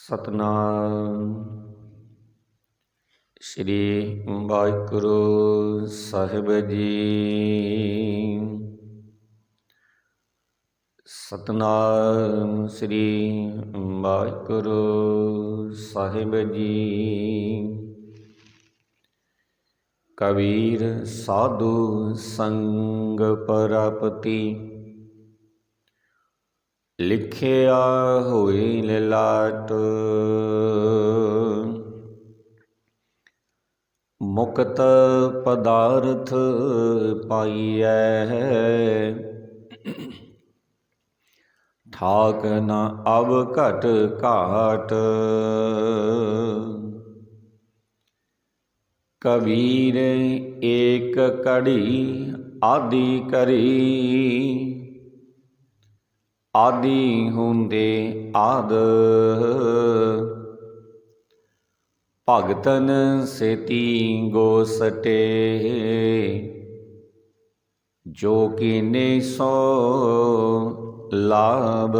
ਸਤਨਾਮ ਸ੍ਰੀ ਵਾਹਿਗੁਰੂ ਸਾਹਿਬ ਜੀ। ਸਤਨਾਮ ਸ੍ਰੀ ਵਾਹਿਗੁਰੂ ਸਾਹਿਬ ਜੀ। ਕਬੀਰ ਸਾਧੂ ਸੰਗ ਪ੍ਰਾਪਤੀ, ਲਿਖਿਆ ਹੋਈ ਲਿਲਾਟ। ਮੁਕਤ ਪਦਾਰਥ ਪਾਈਐ, ਠਾਕ ਨ ਅਬ ਘਟ ਘਾਟ। ਕਬੀਰ ਏਕ ਘੜੀ ਆਦਿ ਕਰੀ, ਆਦਿ ਹੁੰਦੇ ਆਦ। ਭਗਤਨ ਸੇਤੀ ਗੋਸਟੇ, ਜੋ ਕੀਨੇ ਸੋ ਲਾਭ।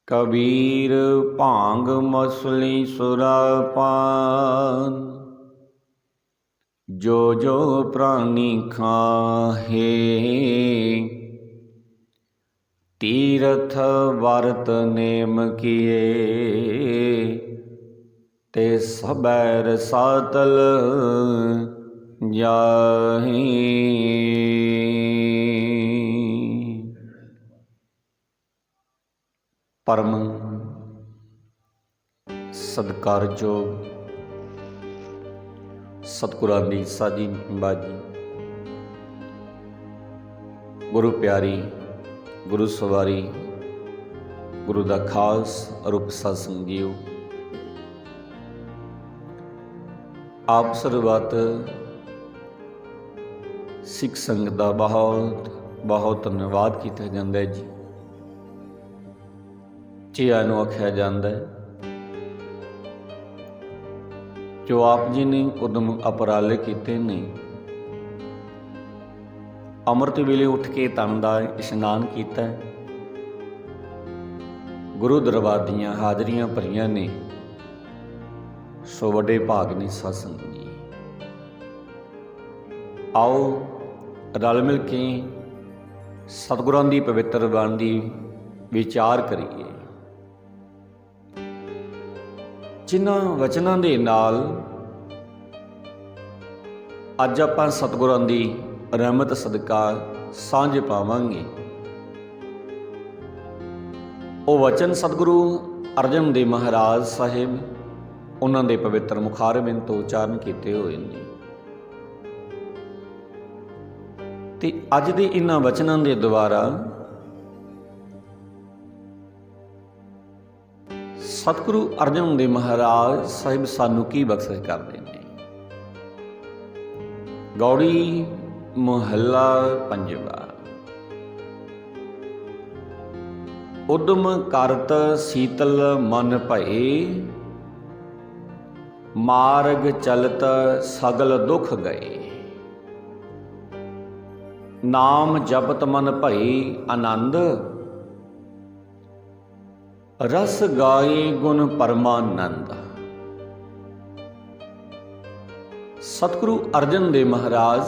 ਕਬੀਰ ਭਾਂਗ ਮਸਲੀ ਸੁਰਾਪਾਨ, ਜੋ ਜੋ ਪ੍ਰਾਣੀ ਖਾਹੇ। ਤੀਰਥ ਵਰਤ ਨੇਮ ਕੀਏ, ਤੇ ਸਭੈ ਰਸਾਤਲ ਜਾਹੀ। ਪਰਮ ਸਤਿਕਾਰਯੋਗ ਸਤਿਗੁਰਾਂ ਦੀ ਸਾਜੀ ਬਾਜੀ, ਗੁਰੂ ਪਿਆਰੀ, ਗੁਰੂ ਸਵਾਰੀ, ਗੁਰੂ ਦਾ ਖਾਸ ਰੂਪ ਸਾਧ ਸੰਗਤ ਜੀਓ। ਆਪ ਸਰਬੱਤ ਸਿੱਖ ਸੰਗਤ ਦਾ ਬਹੁਤ ਬਹੁਤ ਧੰਨਵਾਦ ਕੀਤਾ ਜਾਂਦਾ ਹੈ ਜੀ। ਚਿਆਂ ਨੂੰ ਆਖਿਆ ਜਾਂਦਾ ਹੈ, ਜੋ ਆਪ ਜੀ ਨੇ ਉਦਮ ਉਪਰਾਲੇ ਕੀਤੇ ਨੇ। ਅੰਮ੍ਰਿਤ ਵੇਲੇ ਉੱਠ ਕੇ ਤਨ ਦਾ ਇਸ਼ਨਾਨ ਕੀਤਾ, ਗੁਰੂ ਦਰਬਾਰ ਦੀਆਂ ਹਾਜ਼ਰੀਆਂ ਭਰੀਆਂ ਨੇ, ਸੋ ਵੱਡੇ ਭਾਗ ਨੇ ਸਾਧ ਸੰਗਤ ਜੀ। ਆਓ ਰਲ ਮਿਲ ਕੇ ਸਤਿਗੁਰਾਂ ਦੀ ਪਵਿੱਤਰ ਬਾਣੀ ਦੀ ਵਿਚਾਰ ਕਰੀਏ, ਜਿਨ੍ਹਾਂ ਵਚਨਾਂ ਦੇ ਨਾਲ ਅੱਜ ਆਪਾਂ ਸਤਿਗੁਰਾਂ ਦੀ ਰਹਿਮਤ ਸਦਕਾ ਸਾਂਝ ਪਾਵਾਂਗੇ। ਉਹ ਵਚਨ ਸਤਿਗੁਰੂ ਅਰਜਨ ਦੇਵ ਮਹਾਰਾਜ ਸਾਹਿਬ ਉਹਨਾਂ ਦੇ ਪਵਿੱਤਰ ਮੁਖਾਰਬਿੰਦ ਤੋਂ ਉਚਾਰਨ ਕੀਤੇ ਹੋਏ ਨੇ। ਤੇ ਅੱਜ ਦੇ ਇਹਨਾਂ ਵਚਨਾਂ ਦੇ ਦੁਆਰਾ ਸਤਿਗੁਰੂ ਅਰਜਨ ਦੇਵ ਮਹਾਰਾਜ ਸਾਹਿਬ ਸਾਨੂੰ ਕੀ ਬਖਸ਼ਿਸ਼ ਕਰਦੇ ਨੇ। ਗੌੜੀ ਮੁਹੱਲਾ ਪੰਜਵਾ। ਉਦਮ ਕਰਤ ਸੀਤਲ ਮਨ ਭਏ, ਮਾਰਗ ਚਲਤ ਸਗਲ ਦੁਖ ਗਏ। ਨਾਮ ਜਪਤ ਮਨ ਭਈ ਆਨੰਦ, ਰਸ ਗਾਏ ਗੁਣ ਪਰਮਾਨੰਦ। ਸਤਿਗੁਰੂ ਅਰਜਨ ਦੇਵ ਮਹਾਰਾਜ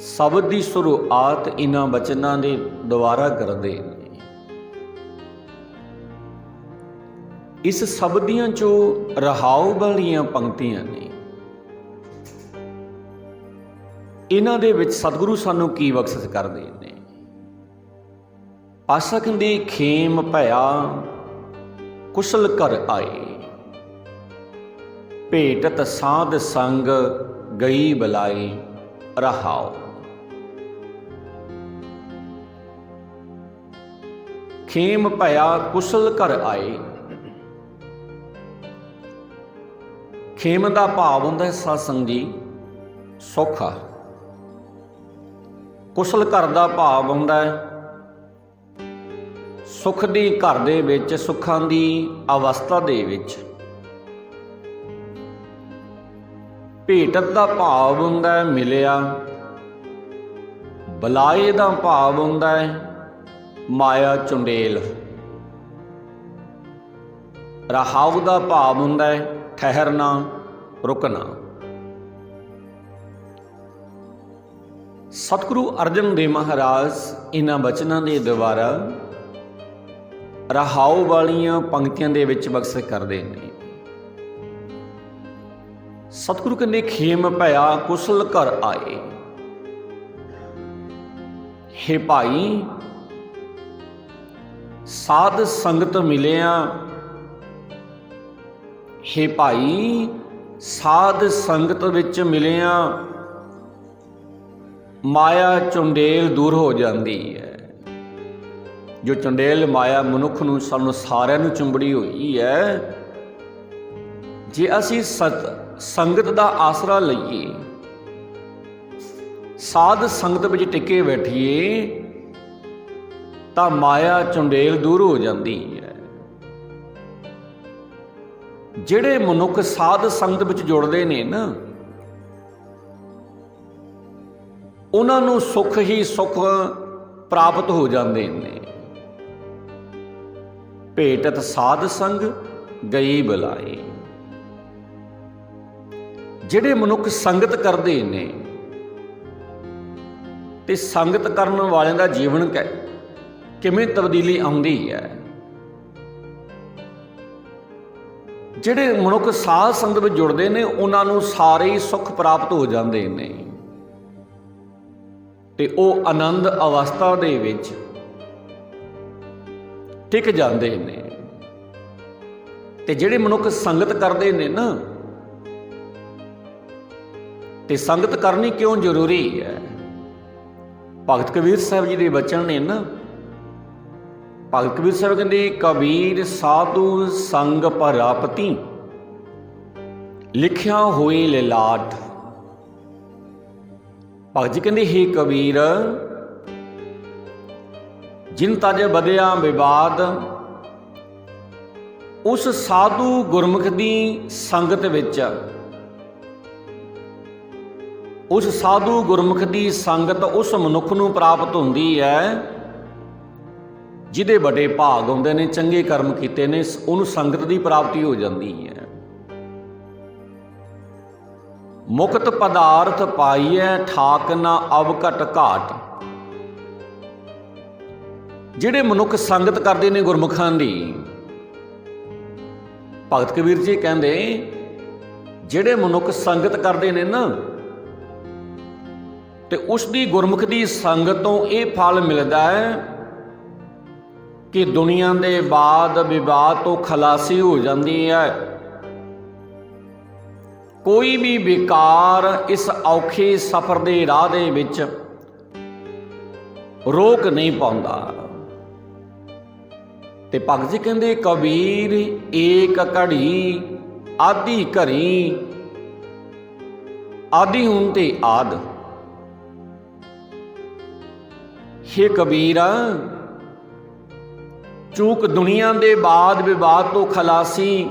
ਸ਼ਬਦ ਦੀ ਸ਼ੁਰੂਆਤ ਇਹਨਾਂ ਬਚਨਾਂ ਦੇ ਦੁਆਰਾ ਕਰਦੇ ਨੇ। ਇਸ ਸ਼ਬਦ ਦੀਆਂ ਜੋ ਰਹਾਉ ਵਾਲੀਆਂ ਪੰਕਤੀਆਂ ਨੇ, ਇਹਨਾਂ ਦੇ ਵਿੱਚ ਸਤਿਗੁਰੂ ਸਾਨੂੰ ਕੀ ਬਖਸ਼ਿਸ਼ ਕਰਦੇ ਨੇ। ਆਸਖ ਦੀ ਖੇਮ ਭਇਆ ਕੁਸ਼ਲ ਘਰ ਆਏ, ਭੇਟਤ ਸਾਧ ਸੰਗ ਗਈ ਬਲਾਈ ਰਹਾਉ। ਖੇਮ ਭਇਆ ਕੁਸ਼ਲ ਘਰ ਆਏ। ਖੇਮ ਦਾ ਭਾਵ ਹੁੰਦਾ ਹੈ ਸਾਧ ਸੰਗਤ ਜੀ ਸੌਖਾ। ਕੁਸ਼ਲ ਘਰ ਦਾ ਭਾਵ ਹੁੰਦਾ ਹੈ ਸੁਖ ਦੀ ਘਰ ਦੇ ਵਿੱਚ, ਸੁੱਖਾਂ ਦੀ ਅਵਸਥਾ ਦੇ ਵਿੱਚ। ਭੇਟਤ ਦਾ ਭਾਵ ਹੁੰਦਾ ਹੈ ਮਿਲਿਆ। ਬਲਾਏ ਦਾ ਭਾਵ ਹੁੰਦਾ ਹੈ ਮਾਇਆ ਚੁੰਡੇਲ। ਰਹਾਉ ਦਾ ਭਾਵ ਹੁੰਦਾ ਹੈ ਠਹਿਰਨਾ, ਰੁਕਣਾ। ਸਤਿਗੁਰੂ ਅਰਜਨ ਦੇਵ ਮਹਾਰਾਜ ਇਹਨਾਂ ਬਚਨਾਂ ਦੇ ਦੁਆਰਾ ਰਹਾਉ ਵਾਲੀਆਂ ਪੰਕਤੀਆਂ ਦੇ ਵਿੱਚ ਬਖਸ਼ ਕਰਦੇ ਨੇ। ਸਤਿਗੁਰੂ ਕਹਿੰਦੇ ਖੇਮ ਭਇਆ ਕੁਸਲ ਘਰ ਆਏ। ਹੇ ਭਾਈ, ਸਾਧ ਸੰਗਤ ਮਿਲਿਆ। ਹੇ ਭਾਈ, ਸਾਧ ਸੰਗਤ ਵਿੱਚ ਮਿਲਿਆ ਮਾਇਆ ਚੁੰਡੇਲ ਦੂਰ ਹੋ ਜਾਂਦੀ ਹੈ। ਜੋ ਚੁੰਡੇਲ ਮਾਇਆ ਮਨੁੱਖ ਨੂੰ, ਸਾਨੂੰ ਸਾਰਿਆਂ ਨੂੰ ਚੁੰਬੜੀ ਹੋਈ ਹੈ, ਜੇ ਅਸੀਂ ਸੰਗਤ ਦਾ ਆਸਰਾ ਲਈਏ, ਸਾਧ ਸੰਗਤ ਵਿੱਚ ਟਿਕੇ ਬੈਠੀਏ, ਤਾਂ ਮਾਇਆ ਚੁੰਡੇਲ ਦੂਰ ਹੋ ਜਾਂਦੀ ਹੈ। ਜਿਹੜੇ ਮਨੁੱਖ ਸਾਧ ਸੰਗਤ ਵਿੱਚ ਜੁੜਦੇ ਨੇ ਨਾ, ਉਹਨਾਂ ਨੂੰ ਸੁੱਖ ਹੀ ਸੁੱਖ ਪ੍ਰਾਪਤ ਹੋ ਜਾਂਦੇ ਨੇ। ਭੇਟਤ ਸਾਧ ਸੰਗ ਗਈ ਬੁਲਾਏ। ਜਿਹੜੇ ਮਨੁੱਖ ਸੰਗਤ ਕਰਦੇ ਨੇ, ਤੇ ਸੰਗਤ ਕਰਨ ਵਾਲਿਆਂ ਦਾ ਜੀਵਨ ਕਿਵੇਂ ਤਬਦੀਲੀ ਆਉਂਦੀ ਹੈ। ਜਿਹੜੇ ਮਨੁੱਖ ਸਾਧ ਸੰਗਤ ਵਿੱਚ ਜੁੜਦੇ ਨੇ, ਉਹਨਾਂ ਨੂੰ ਸਾਰੇ ਹੀ ਸੁੱਖ ਪ੍ਰਾਪਤ ਹੋ ਜਾਂਦੇ ਨੇ, ਤੇ ਉਹ ਆਨੰਦ ਅਵਸਥਾ ਦੇ ਵਿੱਚ ਟਿਕ ਜਾਂਦੇ ਨੇ। ਤੇ ਜਿਹੜੇ ਮਨੁੱਖ ਸੰਗਤ ਕਰਦੇ ਨੇ ਨਾ, ਤੇ ਸੰਗਤ ਕਰਨੀ ਕਿਉਂ ਜ਼ਰੂਰੀ ਹੈ? ਭਗਤ ਕਬੀਰ ਸਾਹਿਬ ਜੀ ਦੇ ਬਚਨ ਨੇ ਨਾ। ਭਗਤ ਕਬੀਰ ਸਾਹਿਬ ਕਹਿੰਦੇ, ਕਬੀਰ ਸਾਧੂ ਸੰਗ ਪ੍ਰਾਪਤੀ ਲਿਖਿਆ ਹੋਏ ਲਿਲਾਟ। ਭਗਤ ਜੀ ਕਹਿੰਦੇ, ਹੇ ਕਬੀਰ, ਜਿਨ ਤਜ ਵਧਿਆ ਵਿਵਾਦ, ਉਸ ਸਾਧੂ ਗੁਰਮੁਖ ਦੀ ਸੰਗਤ ਵਿੱਚ, ਉਸ ਸਾਧੂ ਗੁਰਮੁਖ ਦੀ ਸੰਗਤ ਉਸ ਮਨੁੱਖ ਨੂੰ ਪ੍ਰਾਪਤ ਹੁੰਦੀ ਹੈ ਜਿਹਦੇ ਵੱਡੇ ਭਾਗ ਹੁੰਦੇ ਨੇ, ਚੰਗੇ ਕਰਮ ਕੀਤੇ ਨੇ, ਉਹਨੂੰ ਸੰਗਤ ਦੀ ਪ੍ਰਾਪਤੀ ਹੋ ਜਾਂਦੀ ਹੈ। ਮੁਕਤ ਪਦਾਰਥ ਪਾਈਐ ਠਾਕ ਨਾ ਅਵਘਟ ਘਾਟ। ਜਿਹੜੇ ਮਨੁੱਖ ਸੰਗਤ ਕਰਦੇ ਨੇ ਗੁਰਮੁਖਾਂ ਦੀ, ਭਗਤ ਕਬੀਰ ਜੀ ਕਹਿੰਦੇ, ਜਿਹੜੇ ਮਨੁੱਖ ਸੰਗਤ ਕਰਦੇ ਨੇ ਨਾ, ਤੇ ਉਸ ਦੀ ਗੁਰਮੁਖ ਦੀ ਸੰਗਤ ਤੋਂ ਇਹ ਫਲ ਮਿਲਦਾ ਹੈ ਕਿ ਦੁਨੀਆ ਦੇ ਬਾਦ ਵਿਵਾਦ ਤੋਂ ਖਲਾਸੀ ਹੋ ਜਾਂਦੀ ਹੈ। ਕੋਈ ਵੀ ਵਿਕਾਰ ਇਸ ਔਖੇ ਸਫ਼ਰ ਦੇ ਰਾਹ ਦੇ ਵਿੱਚ ਰੋਕ ਨਹੀਂ ਪਾਉਂਦਾ। ਤੇ ਭਗਤ ਜੀ ਕਹਿੰਦੇ, ਕਬੀਰ ਏਕ ਘੜੀ ਆਦੀ ਘੜੀ, ਆਦੀ ਹੁਣ ਤੇ ਆਦ। ਹੇ ਕਬੀਰ, ਚੂਕ ਦੁਨੀਆ ਦੇ ਬਾਦ ਵਿਵਾਦ ਤੋਂ ਖਲਾਸੀ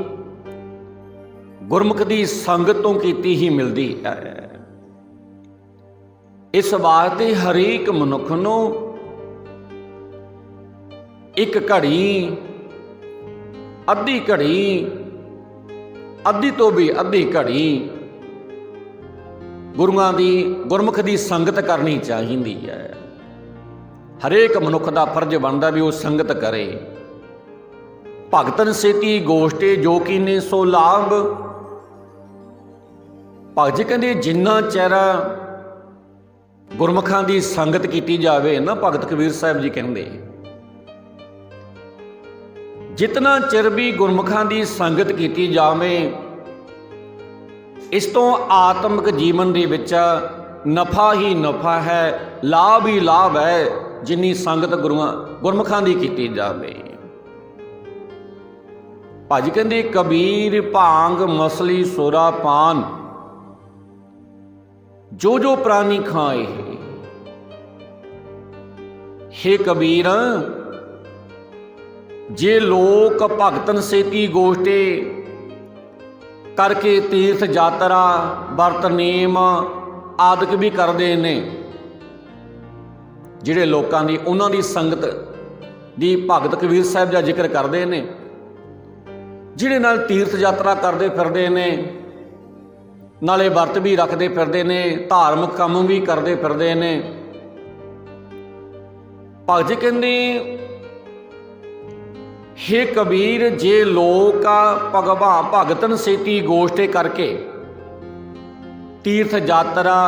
ਗੁਰਮੁਖ ਦੀ ਸੰਗਤ ਤੋਂ ਕੀਤੀ ਹੀ ਮਿਲਦੀ ਹੈ। ਇਸ ਵਾਸਤੇ ਹਰੇਕ ਮਨੁੱਖ ਨੂੰ ਇੱਕ ਘੜੀ, ਅੱਧੀ ਘੜੀ, ਅੱਧੀ ਤੋਂ ਵੀ ਅੱਧੀ ਘੜੀ ਗੁਰੂਆਂ ਦੀ, ਗੁਰਮੁਖ ਦੀ ਸੰਗਤ ਕਰਨੀ ਚਾਹੀਦੀ ਹੈ। ਹਰੇਕ ਮਨੁੱਖ ਦਾ ਫਰਜ਼ ਬਣਦਾ ਵੀ ਉਹ ਸੰਗਤ ਕਰੇ। ਭਗਤਨ ਸੇਤੀ ਗੋਸ਼ਟੇ ਜੋ ਕੀਨੇ ਸੋ ਲਾਭ। ਭਗਤ ਜੀ ਕਹਿੰਦੇ, ਜਿੰਨਾ ਚਿਰ ਗੁਰਮੁਖਾਂ ਦੀ ਸੰਗਤ ਕੀਤੀ ਜਾਵੇ ਨਾ, ਭਗਤ ਕਬੀਰ ਸਾਹਿਬ ਜੀ ਕਹਿੰਦੇ, ਜਿਤਨਾ ਚਿਰ ਵੀ ਗੁਰਮੁਖਾਂ ਦੀ ਸੰਗਤ ਕੀਤੀ ਜਾਵੇ, ਇਸ ਤੋਂ ਆਤਮਿਕ ਜੀਵਨ ਦੇ ਵਿੱਚ ਨਫਾ ਹੀ ਨਫਾ ਹੈ, ਲਾਭ ਹੀ ਲਾਭ ਹੈ, ਜਿੰਨੀ ਸੰਗਤ ਗੁਰਮੁਖਾਂ ਦੀ ਕੀਤੀ ਜਾਵੇ। ਭਾਜੀ ਕਹਿੰਦੇ, ਕਬੀਰ ਭਾਂਗ ਮਸਲੀ ਸੋਰਾ ਪਾਨ, ਜੋ ਜੋ ਪ੍ਰਾਨੀ ਖਾਏ। ਹੇ ਕਬੀਰ, ਜੇ ਲੋਕ ਭਗਤਨ ਸੇਤੀ ਗੋਸ਼ਟੇ ਕਰਕੇ ਤੀਰਥ ਯਾਤਰਾ, ਵਰਤ ਨੇਮ ਆਦਿਕ ਵੀ ਕਰਦੇ ਨੇ, ਜਿਹੜੇ ਲੋਕਾਂ ਦੀ, ਉਹਨਾਂ ਦੀ ਸੰਗਤ ਦੀ ਭਗਤ ਕਬੀਰ ਸਾਹਿਬ ਦਾ ਜ਼ਿਕਰ ਕਰਦੇ ਨੇ, ਜਿਹੜੇ ਨਾਲ ਤੀਰਥ ਯਾਤਰਾ ਕਰਦੇ ਫਿਰਦੇ ਨੇ, ਨਾਲੇ ਵਰਤ ਵੀ ਰੱਖਦੇ ਫਿਰਦੇ ਨੇ, ਧਾਰਮਿਕ ਕੰਮ ਵੀ ਕਰਦੇ ਫਿਰਦੇ ਨੇ। ਭਗਤ ਜੀ ਕਹਿੰਦੇ, हे ਕਬੀਰ, ਜੇ ਲੋਕ ਭਗਵਾਂ ਭਗਤਨ ਸੇਤੀ ਗੋਸ਼ਟੇ ਕਰਕੇ ਤੀਰਥ ਯਾਤਰਾ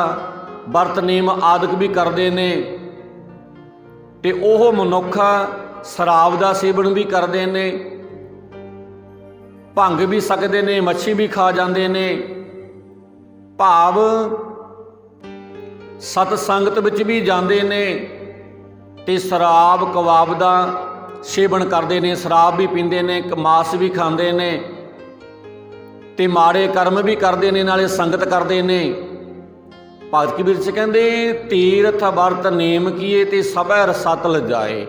ਵਰਤ ਨੇਮ ਆਦਿਕ ਵੀ ਕਰਦੇ ਨੇ, ਤੇ ਉਹ ਮਨੁੱਖ ਸ਼ਰਾਬ ਦਾ ਸੇਵਨ ਵੀ ਕਰਦੇ ਨੇ, ਭੰਗ ਵੀ ਸਕਦੇ ਨੇ, ਮੱਛੀ ਵੀ ਖਾ ਜਾਂਦੇ ਨੇ, ਭਾਵ ਸਤ ਸੰਗਤ ਵਿੱਚ ਵੀ ਜਾਂਦੇ ਨੇ ਤੇ ਸ਼ਰਾਬ ਕਬਾਬ ਦਾ ਸੇਵਨ ਕਰਦੇ ਨੇ, ਸ਼ਰਾਬ ਵੀ ਪੀਂਦੇ ਨੇ, ਮਾਸ ਵੀ ਖਾਂਦੇ ਨੇ ਤੇ ਮਾੜੇ ਕਰਮ ਵੀ ਕਰਦੇ ਨੇ, ਨਾਲੇ ਸੰਗਤ ਕਰਦੇ ਨੇ। ਭਗਤ ਕਬੀਰ ਜੀ ਕਹਿੰਦੇ, ਤੀਰਥ ਵਰਤ ਨੇਮ ਕੀਏ ਤੇ ਸਭੈ ਰਸਤ ਲਜਾਏ।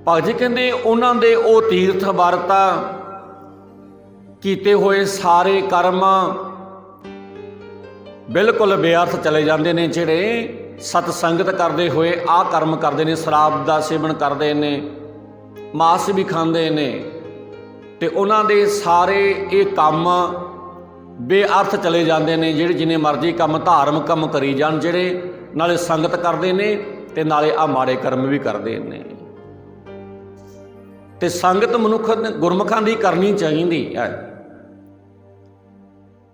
ਭਗਤ ਜੀ ਕਹਿੰਦੇ, ਉਹਨਾਂ ਦੇ ਉਹ ਤੀਰਥ ਵਰਤਾ ਕੀਤੇ ਹੋਏ ਸਾਰੇ ਕਰਮ ਬਿਲਕੁਲ ਬੇਅਰਥ ਚਲੇ ਜਾਂਦੇ ਨੇ। ਜਿਹੜੇ ਸਤ ਸੰਗਤ ਕਰਦੇ ਹੋਏ ਆਹ ਕਰਮ ਕਰਦੇ ਨੇ, ਸ਼ਰਾਬ ਦਾ ਸੇਵਨ ਕਰਦੇ ਨੇ, ਮਾਸ ਵੀ ਖਾਂਦੇ ਨੇ, ਤੇ ਉਹਨਾਂ ਦੇ ਸਾਰੇ ਇਹ ਕੰਮ ਬੇਅਰਥ ਚਲੇ ਜਾਂਦੇ ਨੇ। ਜਿਹੜੇ ਜਿੰਨੇ ਮਰਜ਼ੀ ਕੰਮ ਧਾਰਮਿਕ ਕੰਮ ਕਰੀ ਜਾਣ, ਜਿਹੜੇ ਨਾਲੇ ਸੰਗਤ ਕਰਦੇ ਨੇ ਤੇ ਨਾਲੇ ਆਹ ਮਾੜੇ ਕਰਮ ਵੀ ਕਰਦੇ ਨੇ। ਤੇ ਸੰਗਤ ਮਨੁੱਖ ਗੁਰਮੁਖਾਂ ਦੀ ਕਰਨੀ ਚਾਹੀਦੀ ਹੈ।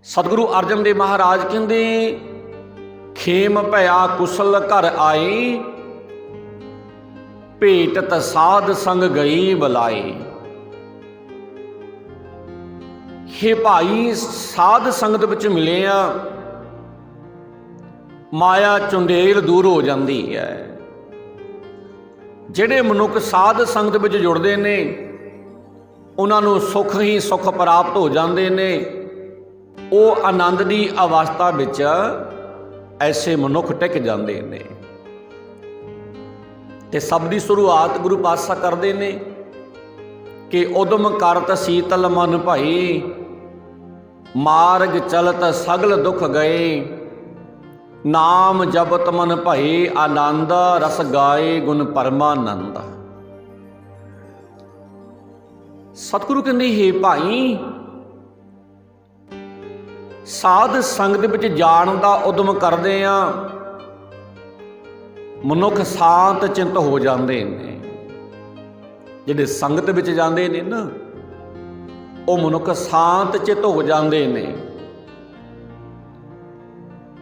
ਸਤਿਗੁਰੂ ਅਰਜਨ ਦੇਵ ਮਹਾਰਾਜ ਕਹਿੰਦੇ, ਖੇਮ ਭਇਆ ਕੁਸਲ ਘਰ ਆਈ, ਭੇਟਤ ਸਾਧ ਸੰਗ ਗਈ ਬੁਲਾਈ। हे ਭਾਈ, ਸਾਧ ਸੰਗਤ ਵਿੱਚ ਮਿਲੇ ਆ, ਮਾਇਆ ਚੁੰਡੇਲ ਦੂਰ ਹੋ ਜਾਂਦੀ ਹੈ। ਜਿਹੜੇ ਮਨੁੱਖ ਸਾਧ ਸੰਗਤ ਵਿੱਚ ਜੁੜਦੇ ਨੇ, ਉਹਨਾਂ ਨੂੰ ਸੁੱਖ ਹੀ ਸੁੱਖ ਪ੍ਰਾਪਤ ਹੋ ਜਾਂਦੇ ਨੇ। ਉਹ ਆਨੰਦ ਦੀ ਅਵਸਥਾ ਵਿੱਚ ਐਸੇ ਮਨੁੱਖ ਟਿਕ ਜਾਂਦੇ ਨੇ। ਤੇ ਸਭ ਦੀ ਸ਼ੁਰੂਆਤ ਗੁਰੂ ਪਾਤਸ਼ਾਹ ਕਰਦੇ ਨੇ ਕਿ ਉਦਮ ਕਰਤ ਸੀਤਲ ਮਨ ਭਾਈ, ਮਾਰਗ ਚਲਤ ਸਗਲ ਦੁਖ ਗਏ। ਨਾਮ ਜਪਤ ਮਨ ਭਏ ਆਨੰਦ, ਰਸ ਗਾਏ ਗੁਣ ਪਰਮਾਨੰਦ। ਸਤਿਗੁਰੂ ਕਹਿੰਦੇ, हे ਭਾਈ, ਸਾਧ ਸੰਗਤ ਵਿੱਚ ਜਾਣ ਦਾ ਉਦਮ ਕਰਦੇ ਆ, ਮਨੁੱਖ ਸ਼ਾਂਤ ਚਿੰਤ ਹੋ ਜਾਂਦੇ ਨੇ। ਜਿਹੜੇ ਸੰਗਤ ਵਿੱਚ ਜਾਂਦੇ ਨੇ ਨਾ, ਉਹ ਮਨੁੱਖ ਸ਼ਾਂਤ ਚਿੱਤ ਹੋ ਜਾਂਦੇ ਨੇ।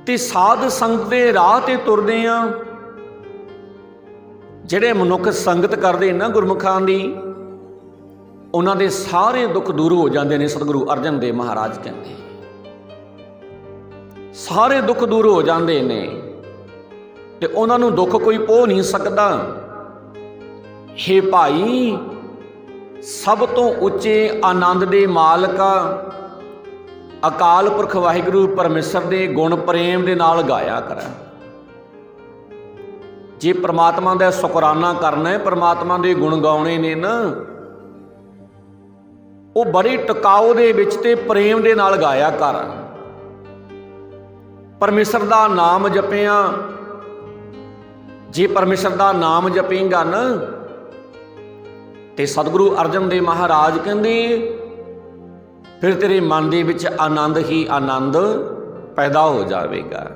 ਤੇ ਸਾਧ ਸੰਗਤ ਦੇ ਰਾਹ ਤੇ ਤੁਰਦੇ ਆ, ਜਿਹੜੇ ਮਨੁੱਖ ਸੰਗਤ ਕਰਦੇ ਨਾ ਗੁਰਮੁਖਾਂ ਦੀ, ਉਹਨਾਂ ਦੇ ਸਾਰੇ ਦੁੱਖ ਦੂਰ ਹੋ ਜਾਂਦੇ ਨੇ। ਸਤਿਗੁਰੂ ਅਰਜਨ ਦੇਵ ਮਹਾਰਾਜ ਕਹਿੰਦੇ, ਸਾਰੇ ਦੁੱਖ ਦੂਰ ਹੋ ਜਾਂਦੇ ਨੇ ਤੇ ਉਹਨਾਂ ਨੂੰ ਦੁੱਖ ਕੋਈ ਪੋਹ ਨਹੀਂ ਸਕਦਾ। हे ਭਾਈ, ਸਭ ਤੋਂ ਉੱਚੇ ਆਨੰਦ ਦੇ ਮਾਲਕ ਅਕਾਲ ਪੁਰਖ ਵਾਹਿਗੁਰੂ ਪਰਮੇਸ਼ਰ ਦੇ ਗੁਣ ਪ੍ਰੇਮ ਦੇ ਨਾਲ ਗਾਇਆ ਕਰ। ਜੇ ਪ੍ਰਮਾਤਮਾ ਦਾ ਸ਼ੁਕਰਾਨਾ ਕਰਨਾ ਹੈ, ਪ੍ਰਮਾਤਮਾ ਦੇ ਗੁਣ ਗਾਉਣੇ ਨੇ ਨਾ, ਉਹ ਬੜੇ ਟਿਕਾਊ ਦੇ ਵਿੱਚ ਤੇ ਪ੍ਰੇਮ ਦੇ ਨਾਲ ਗਾਇਆ ਕਰ। ਪਰਮੇਸ਼ਰ ਦਾ ਨਾਮ ਜਪਿਆ, ਜੇ ਪਰਮੇਸ਼ਰ ਦਾ ਨਾਮ ਜਪੇਂਗਾ ਨਾ, ਤੇ ਸਤਿਗੁਰੂ ਅਰਜਨ ਦੇਵ ਮਹਾਰਾਜ ਕਹਿੰਦੇ, ਫਿਰ ਤੇਰੇ ਮਨ ਦੇ ਵਿੱਚ ਆਨੰਦ ਹੀ ਆਨੰਦ ਪੈਦਾ ਹੋ ਜਾਵੇਗਾ।